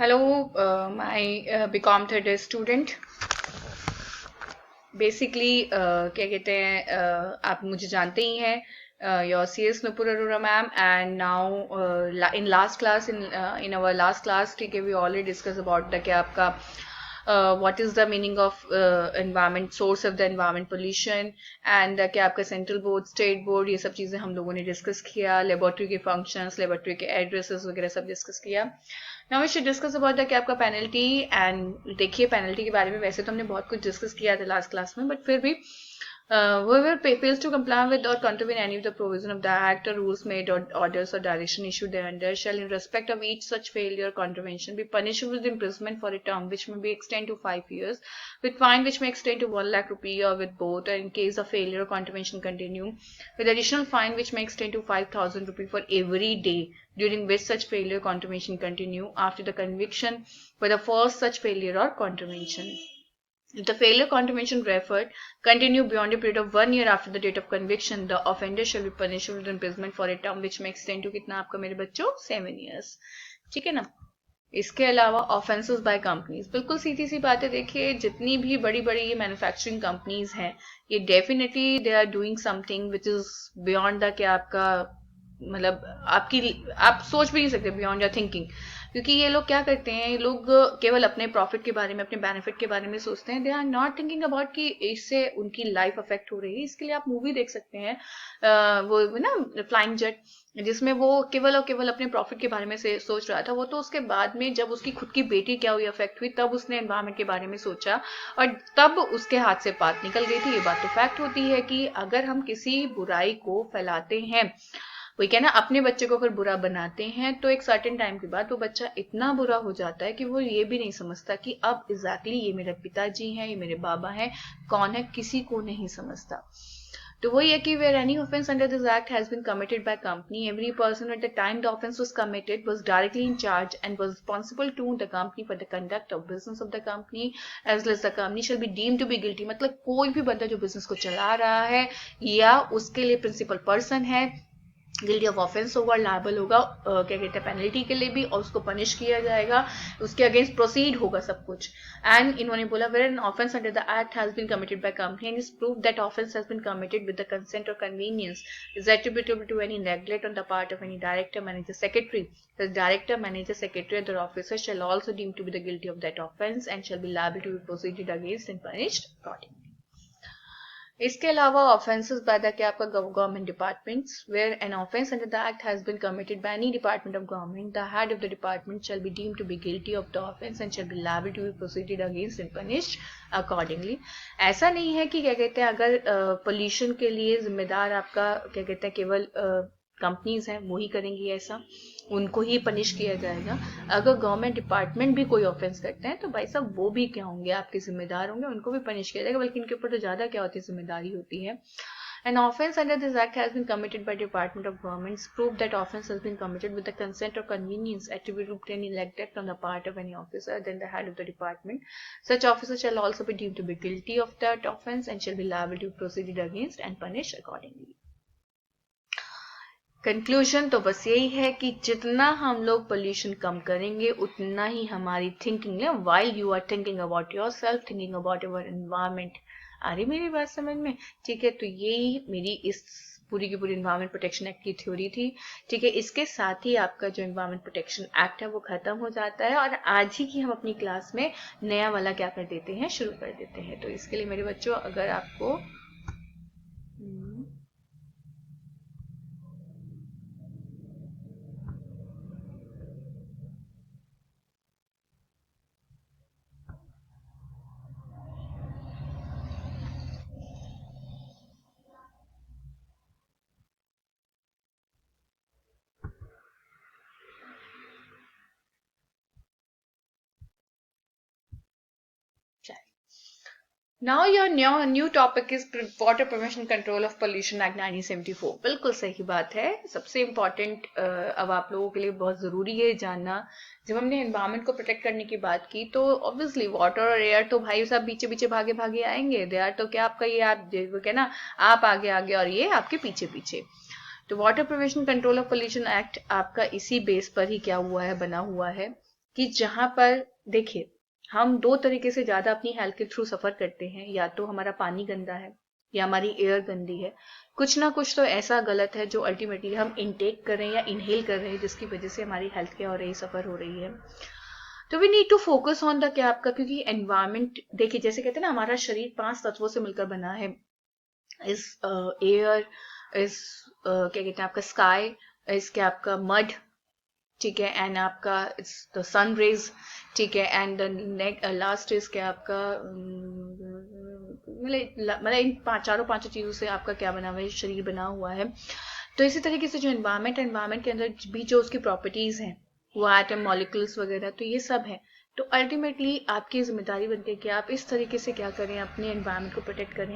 Hello my BCom third year student. Basically क्या कहते हैं, आप मुझे जानते ही हैं, your C S Nupur Arora ma'am. And now in last class in our last class, ठीक है, we already discuss about the क्या आपका what is the meaning of environment, source of the environment pollution and क्या आपका सेंट्रल बोर्ड, स्टेट बोर्ड, ये सब चीज़ें हम लोगों ने डिस्कस किया। लेबोरेटरी के फंक्शंस, लेबोरेटरी के एड्रेसेस वगैरह सब डिस्कस किया। Now we should discuss about the क्या आपका पेनल्टी। एंड देखिए, पेनल्टी के बारे में वैसे तो हमने बहुत कुछ डिस्कस किया था लास्ट क्लास में, बट फिर भी whoever fails to comply with or contravene any of the provision of the act or rules made or orders or direction issued thereunder shall in respect of each such failure or contravention be punishable with imprisonment for a term which may be extended to 5 years, with fine which may extend to 1 lakh rupee, or with both, or in case of failure or contravention continue, with additional fine which may extend to 5,000 rupee for every day during which such failure or contravention continue after the conviction for the first such failure or contravention. If the failure contravention referred continue beyond a period of 1 year after the date of conviction, the offender shall be punished with imprisonment for a term which may extend to कितना आपका मेरे बच्चों 7 years। ठीक है ना। इसके अलावा offences by companies, बिल्कुल सीधी सी बात है। देखिए, जितनी भी बड़ी बड़ी ये मैन्युफैक्चरिंग कंपनीज हैं, ये definitely they are doing something which is beyond the क्या आपका, मतलब आपकी, आप सोच भी नहीं सकते, बियॉन्ड योर थिंकिंग। क्योंकि ये लोग क्या करते हैं, ये लोग केवल अपने प्रॉफिट के बारे में, अपने बेनिफिट के बारे में सोचते हैं। They are not thinking about कि इससे उनकी लाइफ अफेक्ट हो रही है। इसके लिए आप मूवी देख सकते हैं, वो ना फ्लाइंग जेट, जिसमें वो केवल और केवल अपने प्रॉफिट के बारे में से सोच रहा था। वो तो उसके बाद में जब उसकी खुद की बेटी क्या हुई, अफेक्ट हुई, तब उसने एनवायरमेंट के बारे में सोचा और तब उसके हाथ से बात निकल गई थी। ये बात तो फैक्ट होती है कि अगर हम किसी बुराई को फैलाते हैं, वही क्या ना, अपने बच्चे को अगर बुरा बनाते हैं तो एक सर्टेन टाइम के बाद वो बच्चा इतना बुरा हो जाता है कि वो ये भी नहीं समझता कि अब एग्जैक्टली ये मेरे पिताजी हैं, ये मेरे बाबा हैं, कौन है, किसी को नहीं समझता। तो वही है कि where any offense under this act has been committed by company, every person at the time the offense was committed was directly in charge and was responsible to the company for the conduct of business of the company, as well as the company shall be deemed to be guilty। मतलब कोई भी बंदा जो business को चला रहा है या उसके लिए प्रिंसिपल पर्सन है, गिल्टी ऑफ ऑफेंस होगा, लायबल होगा क्या कहते हैं पेनल्टी के लिए भी, और उसको पनिश किया जाएगा, उसके अगेंस्ट प्रोसीड होगा सब कुछ। एंड इन्होंने बोला where an offence under the act has been committed by company and is prove that offence has been committed with the consent और convenience is attributable to any neglect on the part of any director, manager, secretary, the director, manager, secretary, and their officers shall also deem to be the guilty of that offence and shall be liable to be proceeded against and punished accordingly। इसके अलावा offences bye the क्या आपका government departments, where an offence under the act has been committed by any department of government, the head of the department shall be deemed to be guilty of the offence and shall be liable to be proceeded against and punished accordingly. ऐसा नहीं है कि क्या कहते हैं, अगर pollution के लिए जिम्मेदार आपका क्या कहते हैं केवल कंपनीज हैं वो ही करेंगी, ऐसा उनको ही पनिश किया जाएगा। अगर गवर्नमेंट डिपार्टमेंट भी कोई ऑफेंस करते हैं तो भाई साहब वो भी क्या होंगे, आपके जिम्मेदार होंगे, उनको भी पनिश किया जाएगा। बल्कि इनके ऊपर तो ज्यादा क्या होती है, जिम्मेदारी होती है। An offence under this act has been committed by Department of Government, proof that offence has been committed with the consent or convenience attributable to any neglect on the part of any officer than the head of the department. Such officer shall also be deemed to be guilty of that offence and shall be liable to be proceeded against and punished accordingly। Conclusion तो बस यही है कि जितना हम लोग pollution कम करेंगे उतना ही हमारी थिंकिंग है, while you are thinking about yourself, thinking about your environment. आ रही मेरी बात समझ में? ठीक है, तो यही मेरी इस पूरी की पूरी एनवायरमेंट प्रोटेक्शन एक्ट की थ्योरी थी। ठीक है, इसके साथ ही आपका जो एनवायरमेंट प्रोटेक्शन एक्ट है वो खत्म हो जाता है और आज ही की हम अपनी क्लास में नया वाला क्या कर देते हैं, शुरू कर देते हैं। तो इसके लिए मेरे बच्चों, अगर आपको now your new topic is water prevention control of pollution act 1974। बिल्कुल सही बात है, सबसे इम्पोर्टेंट अब आप लोगों के लिए बहुत जरूरी है जानना। जब हमने एनवायरमेंट को प्रोटेक्ट करने की बात की तो ऑब्वियसली वाटर और एयर तो भाई साहब पीछे पीछे भागे भागे आएंगे। दे आर तो क्या आपका ये आप क्या ना, आप आगे आगे और ये आपके पीछे पीछे। तो water prevention control of pollution act आपका इसी बेस पर ही क्या हुआ है, बना हुआ है। कि जहां पर देखिए हम दो तरीके से ज्यादा अपनी हेल्थ के थ्रू सफर करते हैं, या तो हमारा पानी गंदा है या हमारी एयर गंदी है, कुछ ना कुछ तो ऐसा गलत है जो अल्टीमेटली हम इनटेक कर रहे हैं या इनहेल कर रहे हैं, जिसकी वजह से हमारी हेल्थ क्या हो रही है, सफर हो रही है। तो we need to focus on the क्या आपका, क्योंकि एनवायरमेंट देखिए जैसे कहते हैं ना हमारा शरीर 5 तत्वों से मिलकर बना है। इस एयर, इस क्या कहते हैं आपका स्काई, इस क्या आपका मड, ठीक है, एंड आपका इट्स द सन रेज, ठीक है, and the neck last is क्या आपका मतलब इन चारों पांचों चीजों से आपका क्या बना हुआ है, शरीर बना हुआ है। तो इसी तरीके से जो एनवायरमेंट के अंदर भी जो उसकी प्रॉपर्टीज हैं, वो एटम मॉलिक्यूल्स वगैरह, तो ये सब है। तो अल्टीमेटली आपकी जिम्मेदारी बनती है कि आप इस तरीके से क्या करें, अपने एनवायरमेंट को प्रोटेक्ट करें,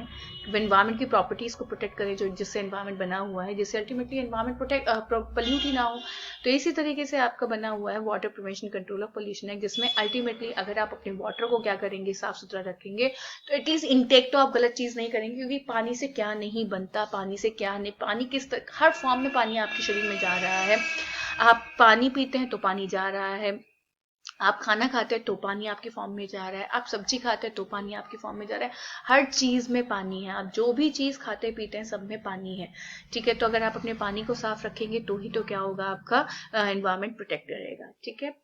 एनवायरमेंट की प्रॉपर्टीज को प्रोटेक्ट करें जो जिससे एनवायरमेंट बना हुआ है, जिससे अल्टीमेटली एनवायरमेंट प्रोटेक्ट पोल्यूट ही ना हो। तो इसी तरीके से आपका बना हुआ है water prevention control of pollution act, जिसमें अल्टीमेटली अगर आप अपने वाटर को क्या करेंगे, साफ सुथरा रखेंगे, तो एटलीस्ट इनटेक तो आप गलत चीज नहीं करेंगे, क्योंकि पानी से क्या नहीं बनता, पानी से क्या नहीं, पानी किस हर फॉर्म में पानी आपके शरीर में जा रहा है। आप पानी पीते हैं तो पानी जा रहा है, आप खाना खाते हैं तो पानी आपके फॉर्म में जा रहा है, आप सब्जी खाते हैं तो पानी आपके फॉर्म में जा रहा है, हर चीज में पानी है, आप जो भी चीज खाते पीते हैं सब में पानी है, ठीक है। तो अगर आप अपने पानी को साफ रखेंगे तो ही तो क्या होगा, आपका एनवायरमेंट प्रोटेक्ट रहेगा, ठीक है।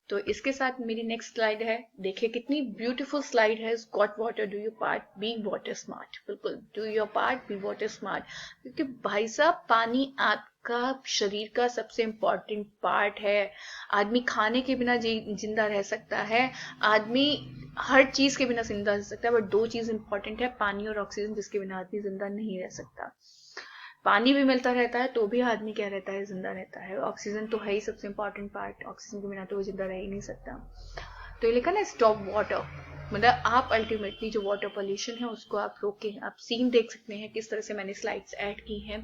तो इसके साथ मेरी नेक्स्ट स्लाइड है, देखिए कितनी ब्यूटीफुल स्लाइड है, got water do your part be water smart, बिल्कुल do your part be water smart, क्योंकि भाई साहब पानी आपका शरीर का सबसे इंपॉर्टेंट पार्ट है। आदमी खाने के बिना जिंदा रह सकता है, आदमी हर चीज के बिना जिंदा रह सकता है, बट दो चीज इंपॉर्टेंट है, पानी और ऑक्सीजन, जिसके बिना आदमी जिंदा नहीं रह सकता। पानी भी मिलता रहता है तो भी आदमी क्या रहता है, जिंदा रहता है। ऑक्सीजन तो है ही सबसे इंपॉर्टेंट पार्ट, ऑक्सीजन के बिना तो वो जिंदा रह ही नहीं सकता। तो ये लिखा ना स्टॉप वाटर, मतलब आप अल्टीमेटली जो वाटर पोल्यूशन है उसको आप रोकें। आप सीन देख सकते हैं किस तरह से मैंने स्लाइड्स ऐड की हैं,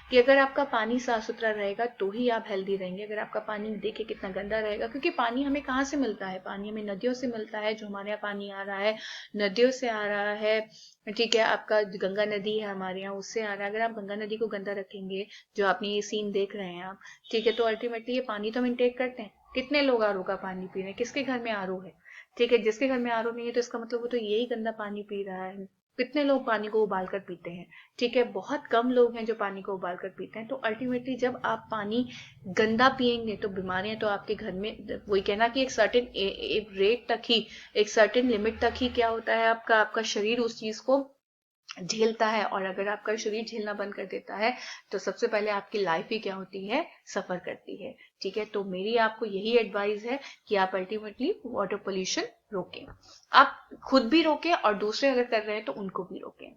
कि अगर आपका पानी साफ सुथरा रहेगा तो ही आप हेल्दी रहेंगे। अगर आपका पानी देखिए कितना गंदा रहेगा, क्योंकि पानी हमें कहाँ से मिलता है, पानी हमें नदियों से मिलता है, जो हमारे यहाँ पानी आ रहा है नदियों से आ रहा है, ठीक है। आपका गंगा नदी है हमारे यहाँ, उससे आ रहा है। अगर आप गंगा नदी को गंदा रखेंगे, जो आपने ये सीन देख रहे हैं आप, ठीक है, तो अल्टीमेटली ये पानी तो हम इंटेक करते हैं। कितने लोग आरओ का पानी पी रहे हैं, किसके घर में आरओ है, ठीक है, जिसके घर में आरओ नहीं है तो इसका मतलब वो तो यही गंदा पानी पी रहा है। कितने लोग पानी को उबाल कर पीते हैं, ठीक है, बहुत कम लोग हैं जो पानी को उबाल कर पीते हैं। तो अल्टीमेटली जब आप पानी गंदा पिएंगे तो बीमारियां तो आपके घर में, वही कहना कि एक सर्टेन रेट तक ही, एक सर्टेन लिमिट तक ही क्या होता है, आपका आपका शरीर उस चीज को झेलता है। और अगर आपका शरीर झेलना बंद कर देता है तो सबसे पहले आपकी लाइफ ही क्या होती है, सफर करती है, ठीक है। तो मेरी आपको यही एडवाइस है कि आप अल्टीमेटली वाटर पोल्यूशन रोकें, आप खुद भी रोकें और दूसरे अगर कर रहे हैं तो उनको भी रोकें।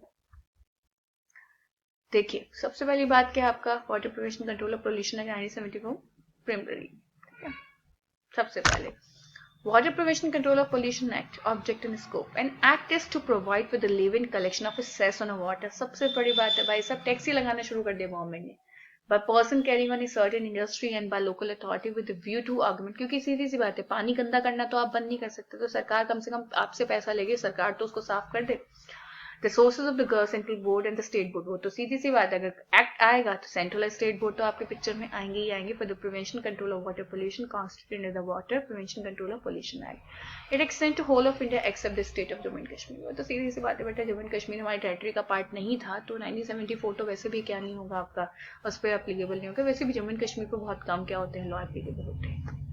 देखिए सबसे पहली बात क्या है, आपका water prevention control of pollution है 1974 प्रिलिमिनरी, ठीक है। सबसे पहले Water Prevention Control of Pollution Act, Object and Scope. An act is to provide for the leave-in collection of a cess on a water. सबसे बड़ी बात है भाई साहब, टैक्सी लगाना शुरू कर दिया गवर्नमेंट ने, by person carrying on a certain industry and by local authority with a view to augment. क्योंकि सीधी सी बात है, पानी गंदा करना तो आप बंद नहीं कर सकते, तो सरकार कम से कम आपसे पैसा लेगी, सरकार तो उसको साफ कर दे। The sources of the central board and the state board, वो तो सीधी सी बात है, अगर एक्ट आएगा तो सेंट्रल और स्टेट बोर्ड तो आपके पिक्चर में आएंगे ही आएंगे। For the prevention control of water pollution constituted in the water prevention control of pollution act, it extend to whole of India except the state of Jammu and Kashmir. वो तो सीधी सी बात है बेटा, जम्मू एंड कश्मीर हमारी टेरिटरी का पार्ट नहीं था, तो 1974 तो वैसे भी क्या नहीं होगा आपका, उस पर एप्लीकेबल नहीं होगा। वैसे भी जम्मू एंड कश्मीर पर बहुत कम क्या होते हैं, लॉ एप्लीकेबल होते हैं।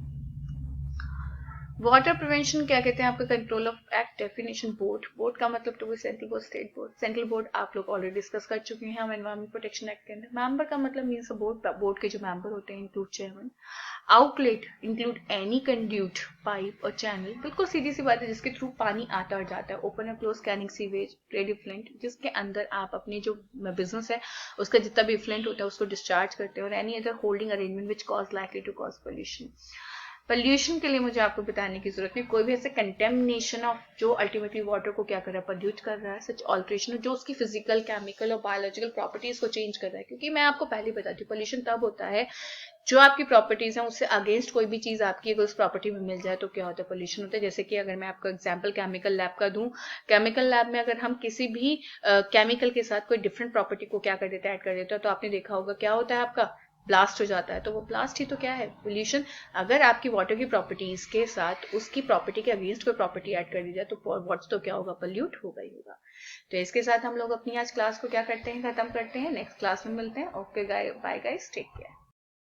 वाटर प्रिवेंशन क्या कहते हैं, आपका control of act definition. Board, board का मतलब तो central board, state board. Central board आप लोग ऑलरेडी डिस्कस कर चुके हैं हम एनवायरमेंट प्रोटेक्शन एक्ट के अंदर। मेंबर का मतलब मीन्स बोर्ड, बोर्ड के जो मेंबर होते हैं include chairman. Outlet include any conduit, pipe और चैनल, बिल्कुल सीधी सी बात है, जिसके थ्रू पानी आता और जाता है। ओपन और क्लोज कैनिंग सीवेज, रेड इफ्लेंट, जिसके अंदर आप अपने जो बिजनेस है उसका जितना भी इफ्लेंट होता है उसको डिस्चार्ज करते हैं। और any other holding arrangement which cause likely to cause pollution. Pollution के लिए मुझे आपको बताने की जरूरत नहीं, कोई भी ऐसे कंटेमिनेशन ऑफ जो अल्टीमेटली वाटर को क्या कर रहा है, पोल्यूट कर रहा है, सच ऑल्ट्रेशन जो उसकी फिजिकल, केमिकल और बायोलॉजिकल प्रॉपर्टीज को चेंज कर रहा है। क्योंकि मैं आपको पहले बताती हूँ, पोल्यूशन तब होता है जो आपकी प्रॉपर्टीज हैं उससे अगेंस्ट कोई भी चीज आपकी अगर उस प्रॉपर्टी में मिल जाए तो क्या होता है, पोल्यूशन होता है। जैसे कि अगर मैं आपको एग्जांपल केमिकल लैब का दूं, केमिकल लैब में अगर हम किसी भी केमिकल के साथ कोई डिफरेंट प्रॉपर्टी को क्या कर देते हैं, ऐड कर देते हैं, तो आपने देखा होगा क्या होता है, आपका ब्लास्ट हो जाता है, तो वो ब्लास्ट ही तो क्या है, पोल्यूशन। अगर आपकी वाटर की प्रॉपर्टीज के साथ उसकी प्रॉपर्टी के अगेंस्ट कोई प्रॉपर्टी ऐड कर दी जाए तो वाटर तो क्या होगा, पोल्यूट होगा ही होगा। तो इसके साथ हम लोग अपनी आज क्लास को क्या करते हैं, खत्म करते हैं। नेक्स्ट क्लास में मिलते हैं। Okay bye guys, take care.